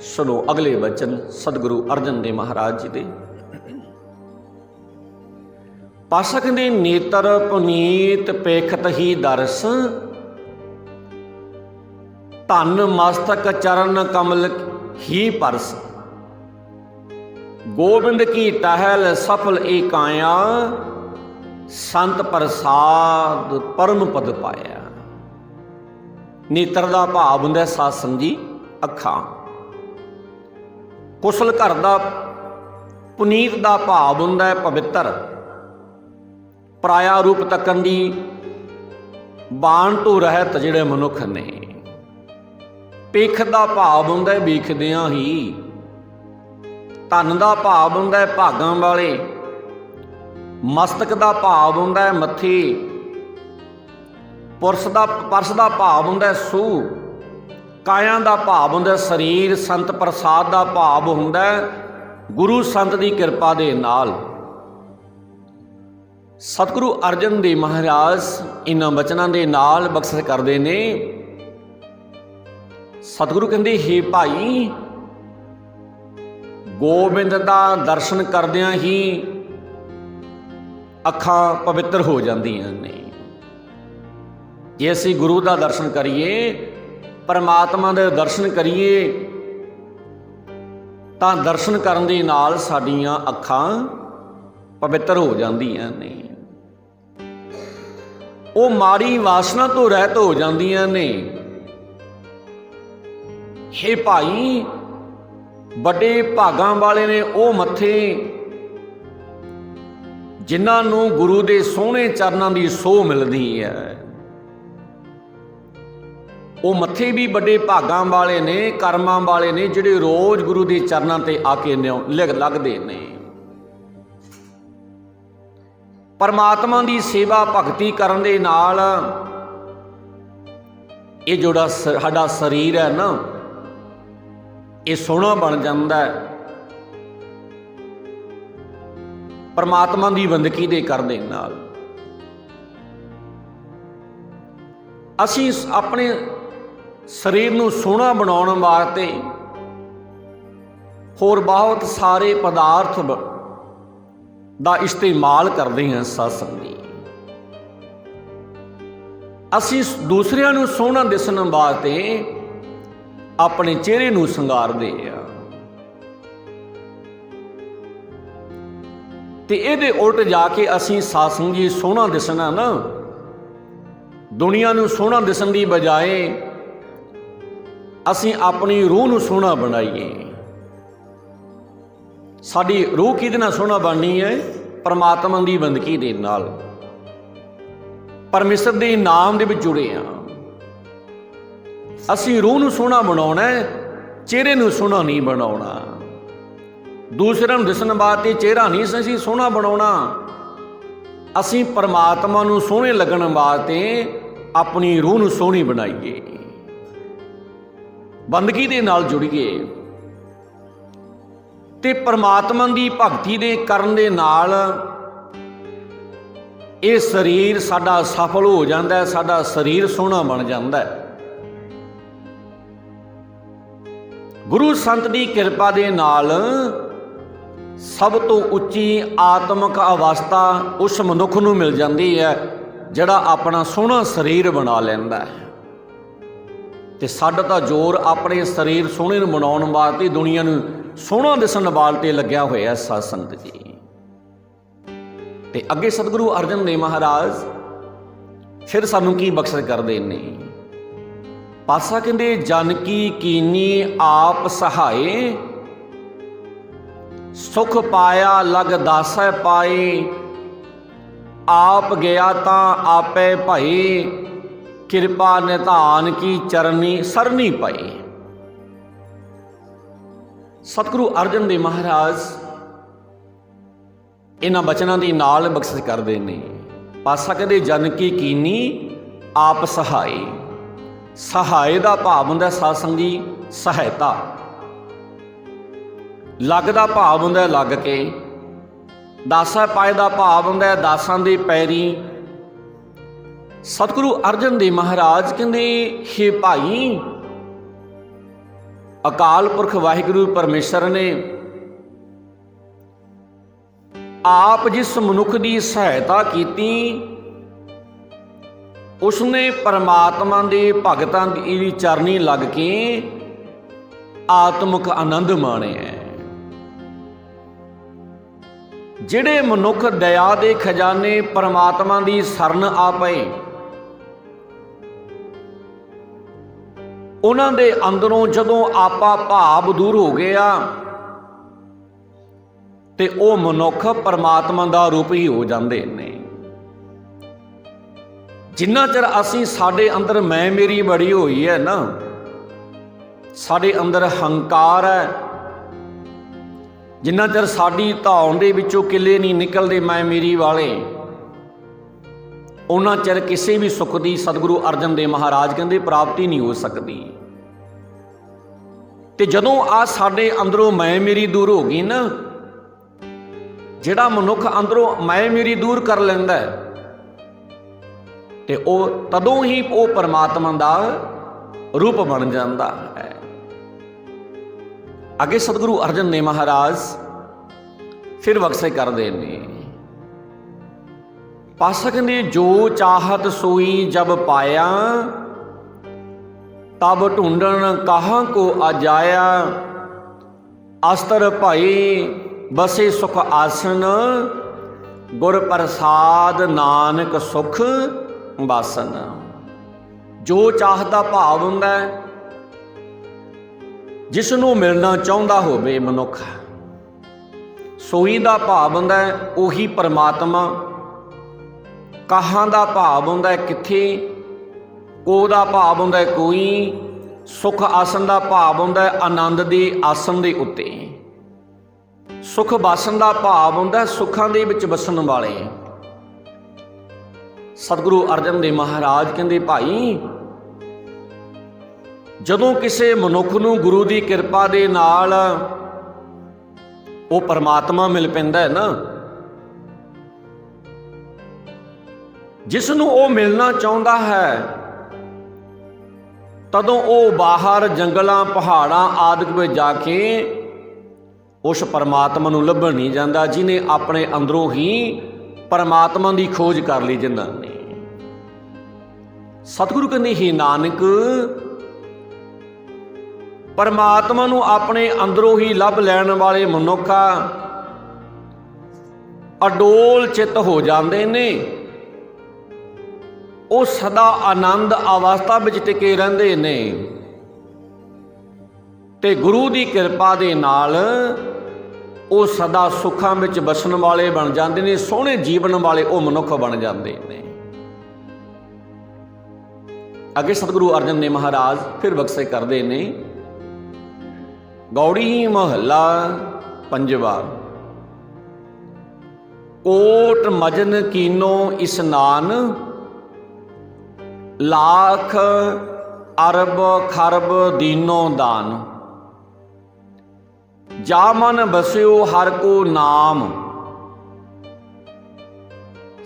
ਸੁਣੋ ਅਗਲੇ ਬਚਨ ਸਤਿਗੁਰੂ ਅਰਜਨ ਦੇਵ ਮਹਾਰਾਜ ਜੀ ਦੇ। ਪਾਤਸ਼ਾਹ ਕਹਿੰਦੇ, ਨੇਤਰ ਪੁਨੀਤ ਪੇਖਤ ਹੀ ਦਰਸ, ਧਨ ਮਸਤਕ ਚਰਨ ਕਮਲ ਹੀ ਪਰਸ। ਗੋਬਿੰਦ ਕੀ ਟਹਿਲ ਸਫਲ ਏਕਾਇਆ, ਸੰਤ ਪ੍ਰਸਾਦ ਪਰਮ ਪਦ ਪਾਇਆ। ਨੇਤਰ ਦਾ ਭਾਵ ਹੁੰਦਾ ਸਾਧ ਸੰਗੀ ਅੱਖਾਂ। ਕੁਸ਼ਲ ਘਰ ਦਾ ਪੁਨੀਤ ਦਾ ਭਾਵ ਹੁੰਦਾ ਪਵਿੱਤਰ। ਪਰਾਇਆ ਰੂਪ ਤੱਕਣ ਦੀ ਬਾਣ ਤੋਂ ਰਹਿਤ ਜਿਹੜੇ ਮਨੁੱਖ ਨੇ। ਪੇਖ ਦਾ ਭਾਵ ਹੁੰਦਾ ਵੇਖਦਿਆਂ ਹੀ। ਧਨ ਦਾ ਭਾਵ ਹੁੰਦਾ ਭਾਗਾਂ ਵਾਲੇ। ਮਸਤਕ ਦਾ ਭਾਵ ਹੁੰਦਾ ਮੱਥੇ। ਪਰਸ ਦਾ ਭਾਵ ਹੁੰਦਾ ਸੂਹ। ਕਾਇਆ ਦਾ ਭਾਵ ਹੁੰਦਾ ਸਰੀਰ। ਸੰਤ ਪ੍ਰਸਾਦ ਦਾ ਭਾਵ ਹੁੰਦਾ ਗੁਰੂ ਸੰਤ ਦੀ ਕਿਰਪਾ ਦੇ ਨਾਲ ਸਤਿਗੁਰੂ ਅਰਜਨ ਦੇਵ ਮਹਾਰਾਜ ਇਹਨਾਂ ਬਚਨਾਂ ਦੇ ਨਾਲ ਬਖਸ਼ਿਸ਼ ਕਰਦੇ ਨੇ। ਸਤਿਗੁਰੂ ਕਹਿੰਦੇ, ਹੇ ਭਾਈ, ਗੋਬਿੰਦ ਦਾ ਦਰਸ਼ਨ ਕਰਦਿਆਂ ਹੀ ਅੱਖਾਂ ਪਵਿੱਤਰ ਹੋ ਜਾਂਦੀਆਂ ਨੇ। ਜੇ ਅਸੀਂ ਗੁਰੂ ਦਾ ਦਰਸ਼ਨ ਕਰੀਏ, ਪਰਮਾਤਮਾ ਦੇ ਦਰਸ਼ਨ ਕਰੀਏ, ਤਾਂ ਦਰਸ਼ਨ ਕਰਨ ਦੇ ਨਾਲ ਸਾਡੀਆਂ ਅੱਖਾਂ ਪਵਿੱਤਰ ਹੋ ਜਾਂਦੀਆਂ ਨੇ। ਉਹ ਮਾੜੀ ਵਾਸਨਾ ਤੋਂ ਰਹਿਤ ਹੋ ਜਾਂਦੀਆਂ ਨੇ। ਹੇ ਭਾਈ, ਵੱਡੇ ਭਾਗਾਂ ਵਾਲੇ ਨੇ ਉਹ ਮੱਥੇ ਜਿਨ੍ਹਾਂ ਨੂੰ ਗੁਰੂ ਦੇ ਸੋਹਣੇ ਚਰਨਾਂ ਦੀ ਸੋਹ ਮਿਲਦੀ ਹੈ। ਉਹ ਮੱਥੇ ਵੀ ਵੱਡੇ ਭਾਗਾਂ ਵਾਲੇ ਨੇ, ਕਰਮਾਂ ਵਾਲੇ ਨੇ, ਜਿਹੜੇ ਰੋਜ਼ ਗੁਰੂ ਦੇ ਚਰਨਾਂ ਤੇ ਆ ਕੇ ਲੱਗਦੇ ਨੇ। ਪਰਮਾਤਮਾ ਦੀ ਸੇਵਾ ਭਗਤੀ ਕਰਨ ਦੇ ਨਾਲ ਇਹ ਜਿਹੜਾ ਸਾਡਾ ਸਰੀਰ ਹੈ ਨਾ, ਇਹ ਸੋਹਣਾ ਬਣ ਜਾਂਦਾ ਹੈ। ਪਰਮਾਤਮਾ ਦੀ ਬੰਦਗੀ ਦੇ ਕਰਨ ਦੇ ਨਾਲ ਅਸੀਂ ਆਪਣੇ ਸਰੀਰ ਨੂੰ ਸੋਹਣਾ ਬਣਾਉਣ ਵਾਸਤੇ ਹੋਰ ਬਹੁਤ ਸਾਰੇ ਪਦਾਰਥ ਦਾ ਇਸਤੇਮਾਲ ਕਰਦੇ ਹਾਂ। ਸਾਧ ਸੰਗਤ, ਅਸੀਂ ਦੂਸਰਿਆਂ ਨੂੰ ਸੋਹਣਾ ਦਿਸਣ ਵਾਸਤੇ ਆਪਣੇ ਚਿਹਰੇ ਨੂੰ ਸ਼ਿੰਗਾਰਦੇ ਆ, ਤੇ ਇਹਦੇ ਉਲਟ ਜਾ ਕੇ ਅਸੀਂ ਸਾਧ ਸੰਗਤ ਜੀ ਸੋਹਣਾ ਦਿਸਣਾ ਨਾ, ਦੁਨੀਆ ਨੂੰ ਸੋਹਣਾ ਦਿਸਣ ਦੀ ਬਜਾਏ ਅਸੀਂ ਆਪਣੀ ਰੂਹ ਨੂੰ ਸੋਹਣਾ ਬਣਾਈਏ। ਸਾਡੀ ਰੂਹ ਕਿਹਦੇ ਨਾਲ ਸੋਹਣਾ ਬਣਨੀ ਹੈ? ਪਰਮਾਤਮਾ ਦੀ ਬੰਦਗੀ ਦੇ ਨਾਲ, ਪਰਮੇਸ਼ਰ ਦੇ ਨਾਮ ਦੇ ਵਿੱਚ ਜੁੜੇ ਆ। ਅਸੀਂ ਰੂਹ ਨੂੰ ਸੋਹਣਾ ਬਣਾਉਣਾ, ਚਿਹਰੇ ਨੂੰ ਸੋਹਣਾ ਨਹੀਂ ਬਣਾਉਣਾ। ਦੂਸਰਿਆਂ ਨੂੰ ਦਿਸਣ ਵਾਸਤੇ ਚਿਹਰਾ ਨਹੀਂ ਅਸੀਂ ਸੋਹਣਾ ਬਣਾਉਣਾ। ਅਸੀਂ ਪਰਮਾਤਮਾ ਨੂੰ ਸੋਹਣੇ ਲੱਗਣ ਵਾਸਤੇ ਆਪਣੀ ਰੂਹ ਨੂੰ ਸੋਹਣੀ ਬਣਾਈਏ, ਬੰਦਗੀ ਦੇ ਨਾਲ ਜੁੜੀਏ, ਤੇ ਪਰਮਾਤਮਾ ਦੀ ਭਗਤੀ ਦੇ ਕਰਨ ਦੇ ਨਾਲ ਇਹ ਸਰੀਰ ਸਾਡਾ ਸਫਲ ਹੋ ਜਾਂਦਾ ਹੈ, ਸਾਡਾ ਸਰੀਰ ਸੋਹਣਾ ਬਣ ਜਾਂਦਾ ਹੈ। ਗੁਰੂ ਸੰਤ ਦੀ ਕਿਰਪਾ ਦੇ ਨਾਲ ਸਭ ਤੋਂ ਉੱਚੀ ਆਤਮਿਕ ਅਵਸਥਾ ਉਸ ਮਨੁੱਖ ਨੂੰ ਮਿਲ ਜਾਂਦੀ ਹੈ ਜਿਹੜਾ ਆਪਣਾ ਸੋਹਣਾ ਸਰੀਰ ਬਣਾ ਲੈਂਦਾ ਹੈ। ਤੇ ਸਾਡਾ ਤਾਂ ਜ਼ੋਰ ਆਪਣੇ ਸਰੀਰ ਸੋਹਣੇ ਨੂੰ ਬਣਾਉਣ ਵਾਸਤੇ, ਦੁਨੀਆ ਨੂੰ ਸੋਹਣਾ ਦਿਸਣ ਵਾਸਤੇ ਲੱਗਿਆ ਹੋਇਆ ਸਾਧ ਸੰਗਤ ਜੀ। ਤੇ ਅੱਗੇ ਸਤਿਗੁਰੂ ਅਰਜਨ ਦੇਵ ਮਹਾਰਾਜ ਫਿਰ ਸਾਨੂੰ ਕੀ ਬਖਸ਼ਿਸ਼ ਕਰਦੇ ਨੇ? ਪਾਤਸ਼ਾਹ ਕਹਿੰਦੇ, ਜਨ ਕੀ ਕੀਨੀ ਆਪ ਸਹਾਏ, ਸੁਖ ਪਾਇਆ ਲਗ ਦਾਸੈ ਪਾਏ, ਆਪ ਗਿਆ ਤਾਂ ਆਪੇ ਭਾਈ, ਕਿਰਪਾ ਨਿਧਾਨ ਕੀ ਚਰਨੀ ਸਰਨੀ ਪਈ। ਸਤਿਗੁਰੂ ਅਰਜਨ ਦੇਵ ਮਹਾਰਾਜ ਇਹਨਾਂ ਬਚਨਾਂ ਦੇ ਨਾਲ ਬਖਸ਼ਿਸ਼ ਕਰਦੇ ਨੇ। ਪਾਤਸ਼ਾਹ ਕਹਿੰਦੇ, ਜਨ ਕੀ ਕੀਨੀ ਆਪ ਸਹਾਏ। ਸਹਾਏ ਦਾ ਭਾਵ ਹੁੰਦਾ ਸਾਧ ਸੰਗਤ ਜੀ ਸਹਾਇਤਾ, ਲੱਗ ਦਾ ਭਾਵ ਹੁੰਦਾ ਲੱਗ ਕੇ, ਦਾਸਾ ਪਾਏ ਦਾ ਭਾਵ ਹੁੰਦਾ ਦਾਸਾਂ ਦੇ ਪੈਰੀ। ਸਤਿਗੁਰੂ ਅਰਜਨ ਦੇਵ ਮਹਾਰਾਜ ਕਹਿੰਦੇ, ਹੇ ਭਾਈ, ਅਕਾਲ ਪੁਰਖ ਵਾਹਿਗੁਰੂ ਪਰਮੇਸ਼ਰ ਨੇ ਆਪ ਜਿਸ ਮਨੁੱਖ ਦੀ ਸਹਾਇਤਾ ਕੀਤੀ, ਉਸਨੇ ਪਰਮਾਤਮਾ ਦੇ ਭਗਤਾਂ ਦੀ ਚਰਨੀ ਲੱਗ ਕੇ ਆਤਮਿਕ ਆਨੰਦ ਮਾਣਿਆ। ਜਿਹੜੇ ਮਨੁੱਖ ਦਇਆ ਦੇ ਖਜ਼ਾਨੇ ਪਰਮਾਤਮਾ ਦੀ ਸ਼ਰਨ ਆ ਪਏ, ਉਹਨਾਂ ਦੇ ਅੰਦਰੋਂ ਜਦੋਂ ਆਪਾ ਭਾਵ ਦੂਰ ਹੋ ਗਿਆ ਤੇ ਉਹ ਮਨੁੱਖ ਪਰਮਾਤਮਾ ਦਾ ਰੂਪ ਹੀ ਹੋ ਜਾਂਦੇ ਨੇ। ਜਿੰਨਾ ਚਿਰ ਅਸੀਂ ਸਾਡੇ ਅੰਦਰ ਮੈਂ ਮੇਰੀ ਬੜੀ ਹੋਈ ਹੈ ਨਾ, ਸਾਡੇ ਅੰਦਰ ਹੰਕਾਰ ਹੈ, ਜਿੰਨਾ ਚਿਰ ਸਾਡੀ ਧੌਣ ਦੇ ਵਿੱਚੋਂ ਕਿੱਲੇ ਨਹੀਂ ਨਿਕਲਦੇ ਮੈਂ ਮੇਰੀ ਵਾਲੇ, ਉਹਨਾਂ ਚਿਰ ਕਿਸੇ ਵੀ ਸੁੱਖ ਦੀ ਸਤਿਗੁਰੂ ਅਰਜਨ ਦੇਵ ਮਹਾਰਾਜ ਕਹਿੰਦੇ ਪ੍ਰਾਪਤੀ ਨਹੀਂ ਹੋ ਸਕਦੀ। ਤੇ ਜਦੋਂ ਆ ਸਾਡੇ ਅੰਦਰੋਂ ਮੈਂ ਮੇਰੀ ਦੂਰ ਹੋ ਗਈ ਨਾ, ਜਿਹੜਾ ਮਨੁੱਖ ਅੰਦਰੋਂ ਮੈਂ ਮੇਰੀ ਦੂਰ ਕਰ ਲੈਂਦਾ ਤੇ ਉਹ ਤਦੋਂ ਹੀ ਉਹ ਪਰਮਾਤਮਾ ਦਾ ਰੂਪ ਬਣ ਜਾਂਦਾ ਹੈ। ਅੱਗੇ ਸਤਿਗੁਰੂ ਅਰਜਨ ਦੇਵ ਮਹਾਰਾਜ ਫਿਰ ਬਖਸ਼ੇ ਕਰਦੇ ਨੇ, ਪਾਸਕ ਨੇ ਜੋ ਚਾਹਤ ਸੋਈ ਜਬ ਪਾਇਆ, ਤਬ ਢੂੰਡਣ ਕਹਾਂ ਕੋ ਅਜਾਇਆ, ਅਸਤਰ ਭਾਈ ਬਸੇ ਸੁਖ ਆਸਨ, ਗੁਰ ਪ੍ਰਸਾਦ ਨਾਨਕ ਸੁਖ ਬਾਸਨ। ਜੋ ਚਾਹਤ ਦਾ ਭਾਵ ਹੁੰਦਾ ਹੈ, ਜਿਸ ਨੂੰ ਮਿਲਣਾ ਚਾਹੁੰਦਾ ਹੋਵੇ ਮਨੁੱਖ, ਸੋਈ ਦਾ ਭਾਵ ਹੁੰਦਾ ਹੈ ਉਹੀ ਪਰਮਾਤਮਾ, ਕਹਾਂ ਦਾ ਭਾਵ ਹੁੰਦਾ ਹੈ ਕਿੱਥੇ, ਕੋ ਦਾ ਭਾਵ ਹੁੰਦਾ ਹੈ ਕੋਈ, ਸੁਖ ਆਸਨ ਦਾ ਭਾਵ ਹੁੰਦਾ ਹੈ ਆਨੰਦ ਦੇ ਆਸਨ ਦੇ ਉੱਤੇ, ਸੁਖ ਬਾਸਨ ਦਾ ਭਾਵ ਹੁੰਦਾ ਸੁੱਖਾਂ ਦੇ ਵਿੱਚ ਵਸਣ ਵਾਲੇ। ਸਤਿਗੁਰੂ ਅਰਜਨ ਦੇਵ ਮਹਾਰਾਜ ਕਹਿੰਦੇ, ਭਾਈ ਜਦੋਂ ਕਿਸੇ ਮਨੁੱਖ ਨੂੰ ਗੁਰੂ ਦੀ ਕਿਰਪਾ ਦੇ ਨਾਲ ਉਹ ਪਰਮਾਤਮਾ ਮਿਲ ਪੈਂਦਾ ਹੈ ਨਾ, ਜਿਸ ਨੂੰ ਉਹ ਮਿਲਣਾ ਚਾਹੁੰਦਾ ਹੈ, ਤਦੋਂ ਉਹ ਬਾਹਰ ਜੰਗਲਾਂ ਪਹਾੜਾਂ ਆਦਿਕ ਵਿੱਚ ਜਾ ਕੇ ਉਸ ਪਰਮਾਤਮਾ ਨੂੰ ਲੱਭਣ ਨਹੀਂ ਜਾਂਦਾ, ਜਿਹਨੇ ਆਪਣੇ ਅੰਦਰੋਂ ਹੀ ਪਰਮਾਤਮਾ ਦੀ ਖੋਜ ਕਰ ਲਈ। ਜਿਨ੍ਹਾਂ ਨੇ ਸਤਿਗੁਰੂ ਕਹਿੰਦੇ, ਹੀ ਨਾਨਕ ਪਰਮਾਤਮਾ ਨੂੰ ਆਪਣੇ ਅੰਦਰੋਂ ਹੀ ਲੱਭ ਲੈਣ ਵਾਲੇ ਮਨੁੱਖਾ ਅਡੋਲ ਚਿੱਤ ਹੋ ਜਾਂਦੇ ਨੇ, ਉਹ ਸਦਾ ਆਨੰਦ ਅਵਸਥਾ ਵਿੱਚ ਟਿਕੇ ਰਹਿੰਦੇ ਨੇ ਤੇ ਗੁਰੂ ਦੀ ਕਿਰਪਾ ਦੇ ਨਾਲ ਉਹ ਸਦਾ ਸੁੱਖਾਂ ਵਿੱਚ ਵਸਣ ਵਾਲੇ ਬਣ ਜਾਂਦੇ ਨੇ, ਸੋਹਣੇ ਜੀਵਨ ਵਾਲੇ ਉਹ ਮਨੁੱਖ ਬਣ ਜਾਂਦੇ ਨੇ। ਅੱਗੇ ਸਤਿਗੁਰੂ ਅਰਜਨ ਦੇਵ ਮਹਾਰਾਜ ਫਿਰ ਬਖਸ਼ੇ ਕਰਦੇ ਨੇ, ਗੌੜੀ ਮਹੱਲਾ ਪੰਜਵਾ। ਕੋਟ ਮਜਨ ਕੀਨੋ ਇਸਨਾਨ, ਲਾਖ ਅਰਬ ਖਰਬ ਦੀਨੋ ਦਾਨ, ਜਾ ਮਨ ਬਸਿਓ ਹਰ ਕੋ ਨਾਮ।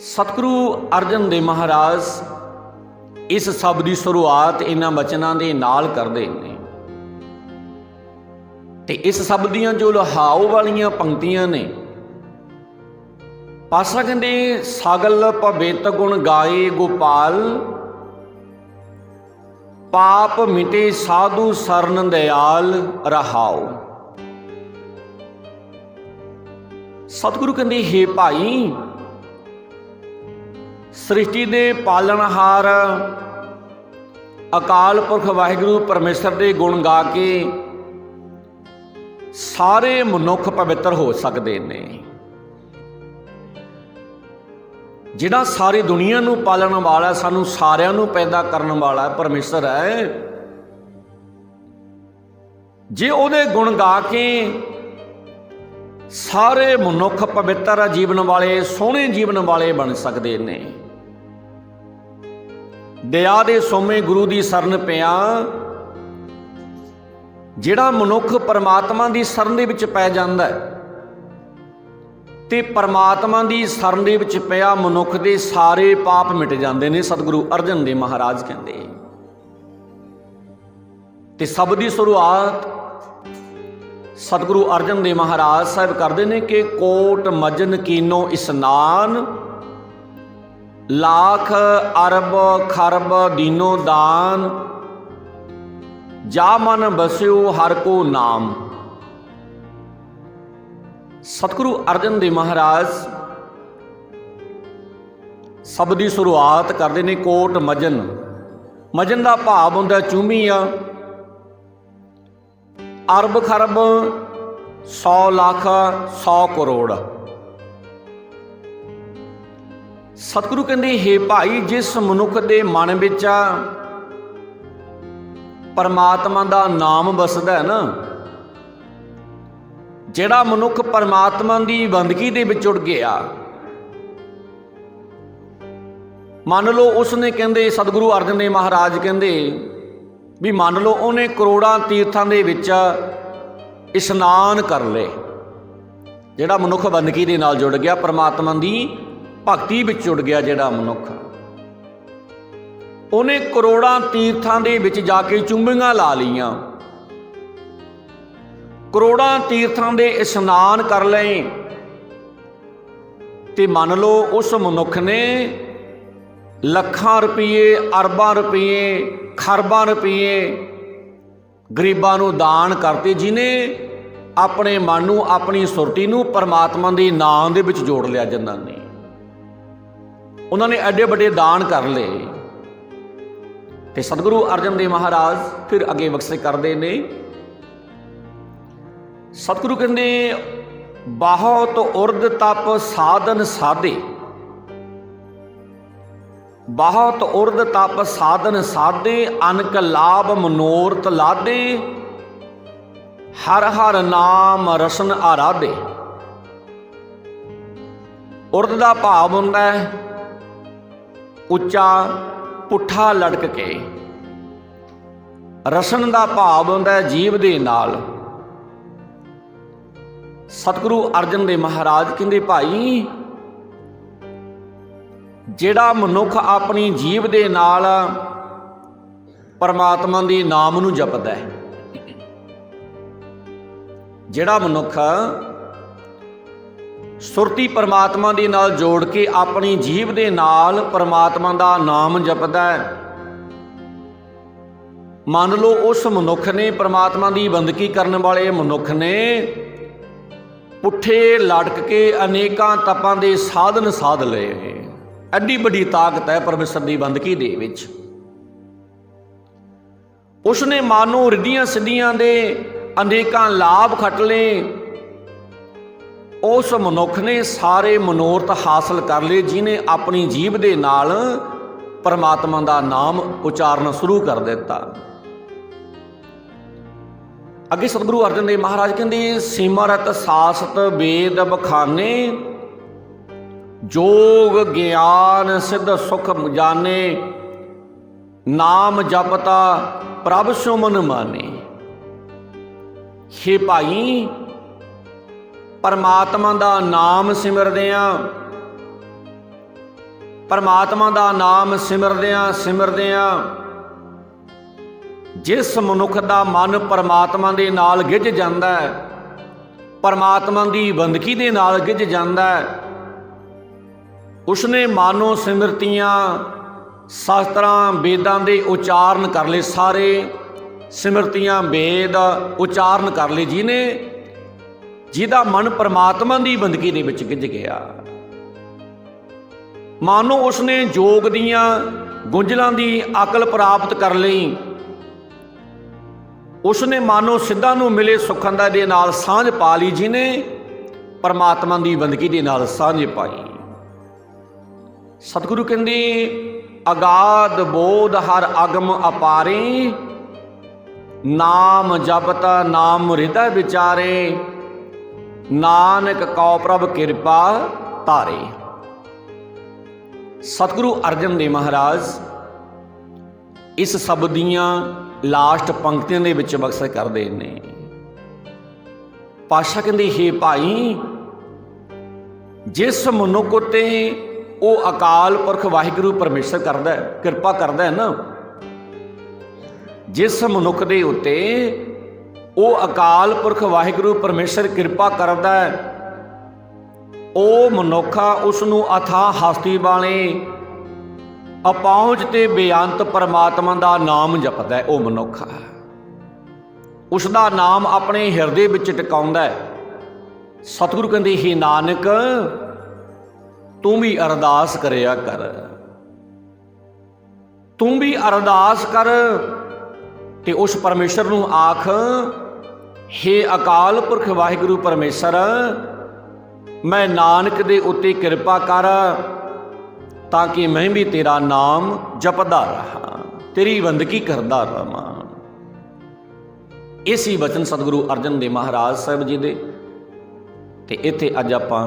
ਸਤਿਗੁਰੂ ਅਰਜਨ ਦੇਵ ਮਹਾਰਾਜ ਇਸ ਸ਼ਬਦ ਦੀ ਸ਼ੁਰੂਆਤ ਇਹਨਾਂ ਬਚਨਾਂ ਦੇ ਨਾਲ ਕਰਦੇ ਨੇ ਤੇ ਇਸ ਸ਼ਬਦ ਦੀਆਂ ਜੋ ਲਹਾਓ ਵਾਲੀਆਂ ਪੰਕਤੀਆਂ ਨੇ, ਪਾਸਾ ਕਹਿੰਦੇ, ਸਗਲ ਪਵਿੱਤ ਗੁਣ ਗਾਏ ਗੋਪਾਲ, ਪਾਪ ਮਿਟੇ ਸਾਧੂ ਸਰਨ ਦਿਆਲ ਰਹਾਓ। ਸਤਿਗੁਰੂ ਕਹਿੰਦੇ, ਹੇ ਭਾਈ, ਸ੍ਰਿਸ਼ਟੀ ਦੇ ਪਾਲਣਹਾਰ ਅਕਾਲ ਪੁਰਖ ਵਾਹਿਗੁਰੂ ਪਰਮੇਸ਼ਰ ਦੇ ਗੁਣ ਗਾ ਕੇ ਸਾਰੇ ਮਨੁੱਖ ਪਵਿੱਤਰ ਹੋ ਸਕਦੇ ਨੇ। ਜਿਹੜਾ ਸਾਰੀ ਦੁਨੀਆ ਨੂੰ ਪਾਲਣ ਵਾਲਾ, ਸਾਨੂੰ ਸਾਰਿਆਂ ਨੂੰ ਪੈਦਾ ਕਰਨ ਵਾਲਾ ਪਰਮੇਸ਼ਰ ਹੈ, ਜੇ ਉਹਦੇ ਗੁਣ ਗਾ ਕੇ ਸਾਰੇ ਮਨੁੱਖ ਪਵਿੱਤਰ ਜੀਵਨ ਵਾਲੇ, ਸੋਹਣੇ ਜੀਵਨ ਵਾਲੇ ਬਣ ਸਕਦੇ ਨੇ। ਦਇਆ ਦੇ ਸੋਮੇ ਗੁਰੂ ਦੀ ਸ਼ਰਨ ਪਿਆ, ਜਿਹੜਾ ਮਨੁੱਖ ਪਰਮਾਤਮਾ ਦੀ ਸ਼ਰਨ ਦੇ ਵਿੱਚ ਪੈ ਜਾਂਦਾ ਹੈ ਤੇ ਪਰਮਾਤਮਾ ਦੀ ਸ਼ਰਨ ਦੇ ਵਿੱਚ ਪਿਆ ਮਨੁੱਖ ਦੇ ਸਾਰੇ ਪਾਪ ਮਿਟ ਜਾਂਦੇ ਨੇ। ਸਤਿਗੁਰੂ ਅਰਜਨ ਦੇਵ ਮਹਾਰਾਜ ਕਹਿੰਦੇ, ਤੇ ਸਭ ਦੀ ਸ਼ੁਰੂਆਤ ਸਤਿਗੁਰੂ ਅਰਜਨ ਦੇਵ ਮਹਾਰਾਜ ਸਾਹਿਬ ਕਰਦੇ ਨੇ ਕਿ ਕੋਟ ਮਜਨ ਕੀਨੋ ਇਸਨਾਨ, ਲਾਖ ਅਰਬ ਖਰਬ ਦੀਨੋ ਦਾਨ, ਜਾ ਮਨ ਬਸਿਓ ਹਰ ਕੋ ਨਾਮ। ਸਤਿਗੁਰੂ ਅਰਜਨ ਦੇਵ ਮਹਾਰਾਜ ਸ਼ਬਦ ਦੀ ਸ਼ੁਰੂਆਤ ਕਰਦੇ ਨੇ ਕੋਟ ਮਜਨ। ਮਜਨ ਦਾ ਭਾਵ ਹੁੰਦਾ ਚੂਮੀ ਆ, ਅਰਬ ਖਰਬ 100 ਲੱਖ 100 ਕਰੋੜ। ਸਤਿਗੁਰੂ ਕਹਿੰਦੇ, ਹੇ ਭਾਈ, ਜਿਸ ਮਨੁੱਖ ਦੇ ਮਨ ਵਿੱਚ ਪਰਮਾਤਮਾ ਦਾ ਨਾਮ ਵਸਦਾ ਹੈ ਨਾ, ਜਿਹੜਾ ਮਨੁੱਖ ਪਰਮਾਤਮਾ ਦੀ ਬੰਦਗੀ ਦੇ ਵਿੱਚ ਜੁੜ ਗਿਆ, ਮੰਨ ਲਓ ਉਸਨੇ, ਕਹਿੰਦੇ ਸਤਿਗੁਰੂ ਅਰਜਨ ਦੇਵ ਮਹਾਰਾਜ ਕਹਿੰਦੇ, ਵੀ ਮੰਨ ਲਓ ਉਹਨੇ ਕਰੋੜਾਂ ਤੀਰਥਾਂ ਦੇ ਵਿੱਚ ਇਸ਼ਨਾਨ ਕਰ ਲਏ। ਜਿਹੜਾ ਮਨੁੱਖ ਬੰਦਗੀ ਦੇ ਨਾਲ ਜੁੜ ਗਿਆ, ਪਰਮਾਤਮਾ ਦੀ ਭਗਤੀ ਵਿੱਚ ਜੁੜ ਗਿਆ, ਜਿਹੜਾ ਮਨੁੱਖ, ਉਹਨੇ ਕਰੋੜਾਂ ਤੀਰਥਾਂ ਦੇ ਵਿੱਚ ਜਾ ਕੇ ਚੁੰਬੀਆਂ ਲਾ ਲਈਆਂ, ਕਰੋੜਾਂ ਤੀਰਥਾਂ ਦੇ ਇਸ਼ਨਾਨ ਕਰ ਲਏ, ਤੇ ਮੰਨ ਲਓ ਉਸ ਮਨੁੱਖ ਨੇ ਲੱਖਾਂ ਰੁਪਏ, ਅਰਬਾਂ ਰੁਪਏ, ਖਰਬਾਂ ਰੁਪਏ ਗਰੀਬਾਂ ਨੂੰ ਦਾਨ ਕਰਤੇ, ਜਿਹਨੇ ਆਪਣੇ ਮਨ ਨੂੰ, ਆਪਣੀ ਸੁਰਤੀ ਨੂੰ ਪਰਮਾਤਮਾ ਦੇ ਨਾਮ ਦੇ ਵਿੱਚ ਜੋੜ ਲਿਆ। ਜਿਨ੍ਹਾਂ ਨੇ, ਉਹਨਾਂ ਨੇ ਐਡੇ ਵੱਡੇ ਦਾਨ ਕਰ ਲਏ। ਤੇ ਸਤਿਗੁਰੂ ਅਰਜਨ ਦੇਵ ਮਹਾਰਾਜ ਫਿਰ ਅੱਗੇ ਬਖਸ਼ਿਸ਼ ਕਰਦੇ ਨੇ। ਸਤਿਗੁਰੂ ਕਹਿੰਦੇ, ਬਹੁਤ ਉਰਦ ਤਪ ਸਾਧਨ ਸਾਧੇ, ਬਹੁਤ ਉਰਦ ਤਪ ਸਾਧਨ ਸਾਧੇ, ਅਨਕ ਲਾਭ ਮਨੋਰਥ ਲਾਦੇ, ਹਰ ਹਰ ਨਾਮ ਰਸਨ ਆਰਾਧੇ। ਉਰਦ ਦਾ ਭਾਵ ਹੁੰਦਾ ਹੈ ਉੱਚਾ, ਪੁੱਠਾ ਲਟਕ ਕੇ। ਰਸਨ ਦਾ ਭਾਵ ਹੁੰਦਾ ਹੈ ਜੀਭ ਦੇ ਨਾਲ। ਸਤਿਗੁਰੂ ਅਰਜਨ ਦੇਵ ਮਹਾਰਾਜ ਕਹਿੰਦੇ, ਭਾਈ ਜਿਹੜਾ ਮਨੁੱਖ ਆਪਣੀ ਜੀਭ ਦੇ ਨਾਲ ਪਰਮਾਤਮਾ ਦੇ ਨਾਮ ਨੂੰ ਜਪਦਾ ਹੈ, ਜਿਹੜਾ ਮਨੁੱਖ ਸੁਰਤੀ ਪਰਮਾਤਮਾ ਦੇ ਨਾਲ ਜੋੜ ਕੇ ਆਪਣੀ ਜੀਭ ਦੇ ਨਾਲ ਪਰਮਾਤਮਾ ਦਾ ਨਾਮ ਜਪਦਾ ਹੈ, ਮੰਨ ਲਓ ਉਸ ਮਨੁੱਖ ਨੇ, ਪਰਮਾਤਮਾ ਦੀ ਬੰਦਗੀ ਕਰਨ ਵਾਲੇ ਮਨੁੱਖ ਨੇ ਪੁੱਠੇ ਲਟਕ ਕੇ ਅਨੇਕਾਂ ਤਪਾਂ ਦੇ ਸਾਧਨ ਸਾਧ ਲਏ। ਐਡੀ ਵੱਡੀ ਤਾਕਤ ਹੈ ਪਰਮੇਸ਼ਰ ਦੀ ਬੰਦਗੀ ਦੇ ਵਿੱਚ। ਉਸਨੇ ਮਾਨੋ ਰਿੱਧੀਆਂ ਸਿੱਧੀਆਂ ਦੇ ਅਨੇਕਾਂ ਲਾਭ ਖੱਟ ਲਏ। ਉਸ ਮਨੁੱਖ ਨੇ ਸਾਰੇ ਮਨੋਰਥ ਹਾਸਲ ਕਰ ਲਏ, ਜਿਹਨੇ ਆਪਣੀ ਜੀਭ ਦੇ ਨਾਲ ਪਰਮਾਤਮਾ ਦਾ ਨਾਮ ਉਚਾਰਨਾ ਸ਼ੁਰੂ ਕਰ ਦਿੱਤਾ। ਅੱਗੇ ਸਤਿਗੁਰੂ ਅਰਜਨ ਦੇਵ ਮਹਾਰਾਜ ਕਹਿੰਦੇ, ਸਿਮਰਤ ਸਾਸਤ ਵੇਦ ਬਖਾਨੇ, ਜੋਗ ਗਿਆਨ ਸਿੱਧ ਸੁਖ ਜਾਣੇ, ਨਾਮ ਜਪਤਾ ਪ੍ਰਭ ਸੁਮਨ ਮਾਨੇ। ਹੇ ਭਾਈ, ਪਰਮਾਤਮਾ ਦਾ ਨਾਮ ਸਿਮਰਦਿਆਂ, ਪਰਮਾਤਮਾ ਦਾ ਨਾਮ ਸਿਮਰਦਿਆਂ ਸਿਮਰਦਿਆਂ ਜਿਸ ਮਨੁੱਖ ਦਾ ਮਨ ਪਰਮਾਤਮਾ ਦੇ ਨਾਲ ਗਿੱਝ ਜਾਂਦਾ ਹੈ, ਪਰਮਾਤਮਾ ਦੀ ਬੰਦਗੀ ਦੇ ਨਾਲ ਗਿੱਝ ਜਾਂਦਾ ਹੈ, ਉਸਨੇ ਮਾਨੋ ਸਿਮਰਤੀਆਂ, ਸ਼ਾਸਤਰਾਂ, ਵੇਦਾਂ ਦੇ ਉਚਾਰਨ ਕਰ ਲਏ, ਸਾਰੇ ਸਿਮਰਤੀਆਂ ਵੇਦ ਉਚਾਰਨ ਕਰ ਲਏ, ਜਿਹਦਾ ਮਨ ਪਰਮਾਤਮਾ ਦੀ ਬੰਦਗੀ ਦੇ ਵਿੱਚ ਗਿੱਝ ਗਿਆ। ਮਾਨੋ ਉਸਨੇ ਜੋਗ ਦੀਆਂ ਗੁੰਝਲਾਂ ਦੀ ਅਕਲ ਪ੍ਰਾਪਤ ਕਰ ਲਈ, ਉਸਨੇ ਮਾਨੋ ਸਿੱਧਾਂ ਨੂੰ ਮਿਲੇ ਸੁਖਾਂ ਦੇ ਨਾਲ ਸਾਂਝ ਪਾ ਲਈ, ਜਿਹਨੇ ਪਰਮਾਤਮਾ ਦੀ ਬੰਦਗੀ ਦੇ ਨਾਲ ਸਾਂਝ ਪਾਈ। ਸਤਿਗੁਰੂ ਕਹਿੰਦੇ, ਅਗਾਧ ਬੋਧ ਹਰ ਅਗਮ ਅਪਾਰੇ, ਨਾਮ ਜਪਤਾ ਨਾਮ ਹਿਰਦੈ ਵਿਚਾਰੇ, ਨਾਨਕ ਕਉ ਪ੍ਰਭ ਕਿਰਪਾ ਧਾਰੇ। ਸਤਿਗੁਰੂ ਅਰਜਨ ਦੇਵ ਮਹਾਰਾਜ ਇਸ ਸ਼ਬਦ ਦੀਆਂ ਲਾਸਟ ਪੰਕਤੀਆਂ ਦੇ ਵਿੱਚ ਬਖਸ਼ਿਸ਼ ਕਰਦੇ ਨੇ। ਪਾਤਸ਼ਾਹ ਕਹਿੰਦੇ, ਹੇ ਭਾਈ, ਜਿਸ ਮਨੁੱਖ ਉੱਤੇ ਉਹ ਅਕਾਲ ਪੁਰਖ ਵਾਹਿਗੁਰੂ ਪਰਮੇਸ਼ਰ ਕਰਦਾ ਹੈ, ਕਿਰਪਾ ਕਰਦਾ ਹੈ ਨਾ, ਜਿਸ ਮਨੁੱਖ ਦੇ ਉੱਤੇ ਉਹ ਅਕਾਲ ਪੁਰਖ ਵਾਹਿਗੁਰੂ ਪਰਮੇਸ਼ਰ ਕਿਰਪਾ ਕਰਦਾ ਹੈ, ਉਹ ਮਨੁੱਖਾ ਉਸ ਨੂੰ ਅਥਾਹ ਹਸਤੀ ਵਾਲੇ ਅਪਹੁੰਚ ਤੇ ਬੇਅੰਤ ਪਰਮਾਤਮਾ ਦਾ ਨਾਮ ਜਪਦਾ ਹੈ। ਉਹ ਮਨੁੱਖ ਉਸ ਦਾ ਨਾਮ ਆਪਣੇ ਹਿਰਦੇ ਵਿੱਚ ਟਿਕਾਉਂਦਾ ਹੈ। ਸਤਿਗੁਰੂ ਕਹਿੰਦੇ, ਹੇ ਨਾਨਕ, ਤੂੰ ਵੀ ਅਰਦਾਸ ਕਰਿਆ ਕਰ, ਤੂੰ ਵੀ ਅਰਦਾਸ ਕਰ ਤੇ ਉਸ ਪਰਮੇਸ਼ਰ ਨੂੰ ਆਖ, ਹੇ ਅਕਾਲ ਪੁਰਖ ਵਾਹਿਗੁਰੂ ਪਰਮੇਸ਼ਰ, ਮੈਂ ਨਾਨਕ ਦੇ ਉੱਤੇ ਕਿਰਪਾ ਕਰ, ਤਾਂ ਕਿ ਮੈਂ ਵੀ ਤੇਰਾ ਨਾਮ ਜਪਦਾ ਰਹਾ, ਤੇਰੀ ਬੰਦਗੀ ਕਰਦਾ ਰਹਾਂ। ਇਸੀ ਬਚਨ ਸਤਿਗੁਰੂ ਅਰਜਨ ਦੇਵ ਮਹਾਰਾਜ ਸਾਹਿਬ ਜੀ ਦੇ। ਤੇ ਇੱਥੇ ਅੱਜ ਆਪਾਂ